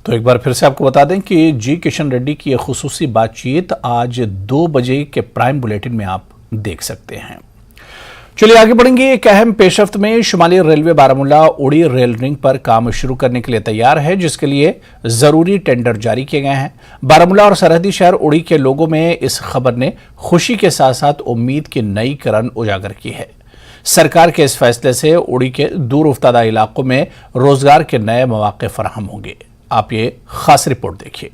तो एक बार फिर से आपको बता दें कि जी किशन रेड्डी की यह खुसूसी बातचीत आज 2 बजे के प्राइम बुलेटिन में आप देख सकते हैं। चलिए आगे बढ़ेंगे। एक अहम पेशरफ्त में शुमाली रेलवे बारामूला उड़ी रेल रिंग पर काम शुरू करने के लिए तैयार है, जिसके लिए जरूरी टेंडर जारी किए गए हैं। बारामूला और सरहदी शहर उड़ी के लोगों में इस खबर ने खुशी के साथ साथ उम्मीद की नई किरण उजागर की है। सरकार के इस फैसले से उड़ी के दूर उफ्तादा इलाकों में रोजगार के नए मौके फराहम होंगे। आप ये खास रिपोर्ट देखिए।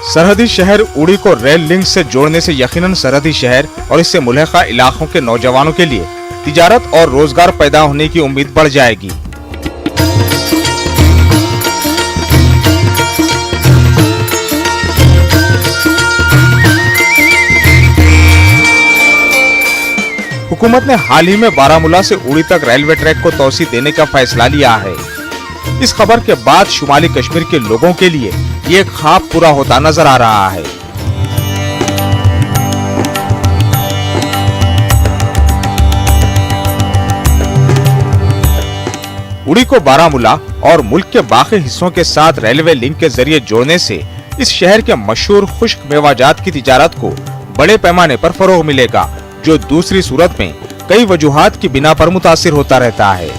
सरहदी शहर उड़ी को रेल लिंक से जोड़ने से यकीनन सरहदी शहर और इससे मुल्हिका इलाकों के नौजवानों के लिए तिजारत और रोजगार पैदा होने की उम्मीद बढ़ जाएगी। हुकूमत ने हाल ही में बारामूला से उड़ी तक रेलवे ट्रैक को तोसी देने का फैसला लिया है। इस खबर के बाद शुमाली कश्मीर के लोगों के लिए ये ख्वाब पूरा होता नजर आ रहा है। उड़ी को बारामूला और मुल्क के बाकी हिस्सों के साथ रेलवे लिंक के जरिए जोड़ने से इस शहर के मशहूर खुश्क मेवाजात की तिजारत को बड़े पैमाने पर फरोग मिलेगा, जो दूसरी सूरत में कई वजूहात की बिना पर मुतासिर होता रहता है।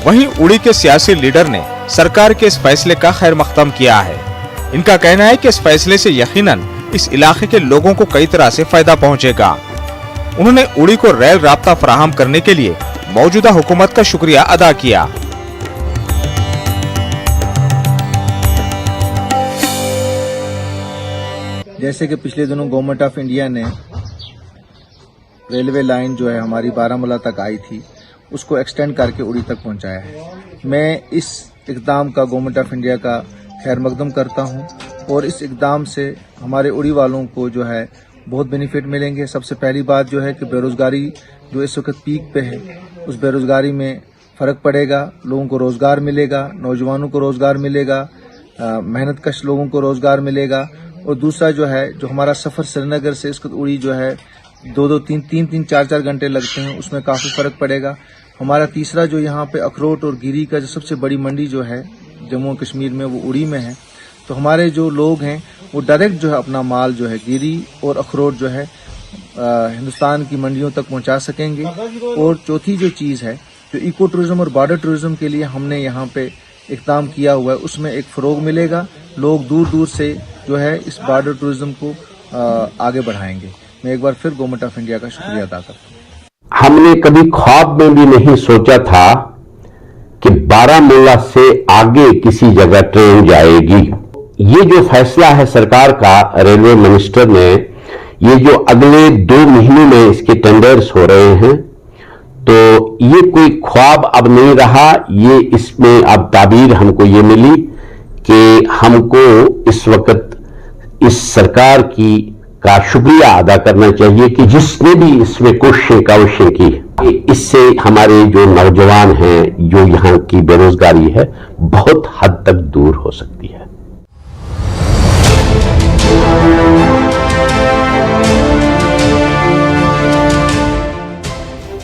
वहीं उड़ी के सियासी लीडर ने सरकार के इस फैसले का खैर मकदम किया है। इनका कहना है कि इस फैसले से यकीनन इस इलाके के लोगों को कई तरह से फायदा पहुंचेगा। उन्होंने उड़ी को रेल राब्ता फराहम करने के लिए मौजूदा हुकूमत का शुक्रिया अदा किया। जैसे कि पिछले दिनों गवर्नमेंट ऑफ इंडिया ने रेलवे लाइन जो है हमारी बारामूला तक आई थी, उसको एक्सटेंड करके उड़ी तक पहुंचाया है। मैं इस इक़दाम का गवर्नमेंट ऑफ इंडिया का खैर मकदम करता हूं और इस इक़दाम से हमारे उड़ी वालों को जो है बहुत बेनिफिट मिलेंगे। सबसे पहली बात जो है कि बेरोजगारी जो इस वक्त पीक पे है, उस बेरोजगारी में फ़र्क पड़ेगा, लोगों को रोज़गार मिलेगा, नौजवानों को रोज़गार मिलेगा, मेहनत कश लोगों को रोज़गार मिलेगा। और दूसरा जो है, जो हमारा सफ़र श्रीनगर से इस वक्त उड़ी जो है 2-2, 3-3, 4-4 घंटे लगते हैं, उसमें काफ़ी फ़र्क पड़ेगा। हमारा तीसरा जो यहाँ पे अखरोट और गिरी का जो सबसे बड़ी मंडी जो है जम्मू कश्मीर में, वो उड़ी में है। तो हमारे जो लोग हैं वो डायरेक्ट जो है अपना माल जो है गिरी और अखरोट जो है हिंदुस्तान की मंडियों तक पहुँचा सकेंगे। और चौथी जो चीज़ है, जो इको टूरिज्म और बॉर्डर टूरिज्म के लिए हमने यहाँ पे इक़दाम किया हुआ है, उसमें एक फ़रोग मिलेगा। लोग दूर दूर से जो है इस बॉर्डर टूरिज्म को आगे बढ़ाएंगे। मैं एक बार फिर गवर्नमेंट ऑफ इंडिया का शुक्रिया अदा करता हूँ। हमने कभी ख्वाब में भी नहीं सोचा था कि बारामूला से आगे किसी जगह ट्रेन जाएगी। ये जो फैसला है सरकार का, रेलवे मिनिस्टर ने, ये जो अगले 2 महीनों में इसके टेंडर्स हो रहे हैं, तो ये कोई ख्वाब अब नहीं रहा। ये इसमें अब ताबीर हमको ये मिली कि हमको इस वक्त इस सरकार की का शुक्रिया अदा करना चाहिए कि जिसने भी इसमें कोशिशें की। इससे हमारे जो नौजवान हैं, जो यहाँ की बेरोजगारी है, बहुत हद तक दूर हो सकती है।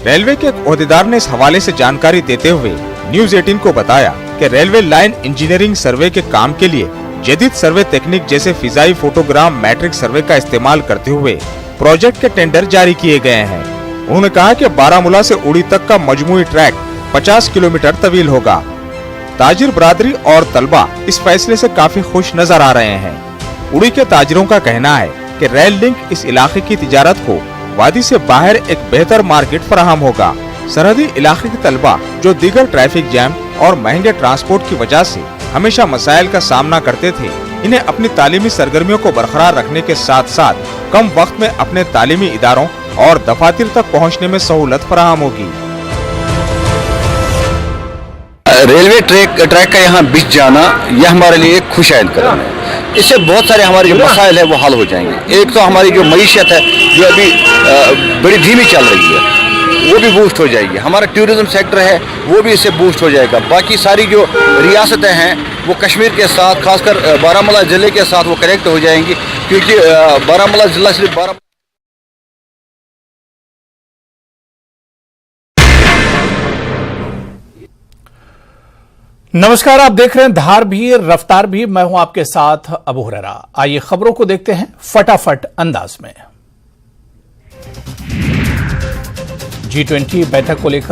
रेलवे के एक ओहदेदार ने इस हवाले से जानकारी देते हुए न्यूज़ 18 को बताया कि रेलवे लाइन इंजीनियरिंग सर्वे के काम के लिए जदीद सर्वे तकनीक जैसे फिजाई फोटोग्राम मैट्रिक सर्वे का इस्तेमाल करते हुए प्रोजेक्ट के टेंडर जारी किए गए हैं। उन्होंने कहा कि बारामूला से उड़ी तक का मजमूई ट्रैक 50 किलोमीटर तवील होगा। ताजिर बरादरी और तलबा इस फैसले से काफी खुश नजर आ रहे हैं। उड़ी के ताजिरों का कहना है कि रेल लिंक इस इलाके की तिजारत को वादी से बाहर एक बेहतर मार्केट फराहम होगा। सरहदी इलाके के तलबा जो दीगर ट्रैफिक जैम और महंगे ट्रांसपोर्ट की वजह से हमेशा मसाइल का सामना करते थे, इन्हें अपनी तालीमी सरगर्मियों को बरकरार रखने के साथ साथ कम वक्त में अपने तालीमी इदारों और दफातर तक पहुंचने में सहूलत फराहम होगी। रेलवे ट्रैक का यहाँ बिछ जाना यह हमारे लिए एक खुशाइंद कदम है। इससे बहुत सारे हमारे जो मसाइल है वो हल हो जाएंगे। एक तो हमारी जो मईशत है जो अभी बड़ी धीमी चल रही है, वो भी बूस्ट हो जाएगी। हमारा टूरिज्म सेक्टर है वो भी इससे बूस्ट हो जाएगा। बाकी सारी जो रियासतें हैं वो कश्मीर के साथ खासकर बारामूला ज़िले के साथ वो कनेक्ट हो जाएंगी, क्योंकि बारामूला ज़िला सिर्फ बारामूला। नमस्कार, आप देख रहे हैं धार भी रफ्तार भी। मैं हूं आपके साथ अबू हुरैरा। आइए खबरों को देखते हैं फटाफट अंदाज में। G20 बैठक को लेकर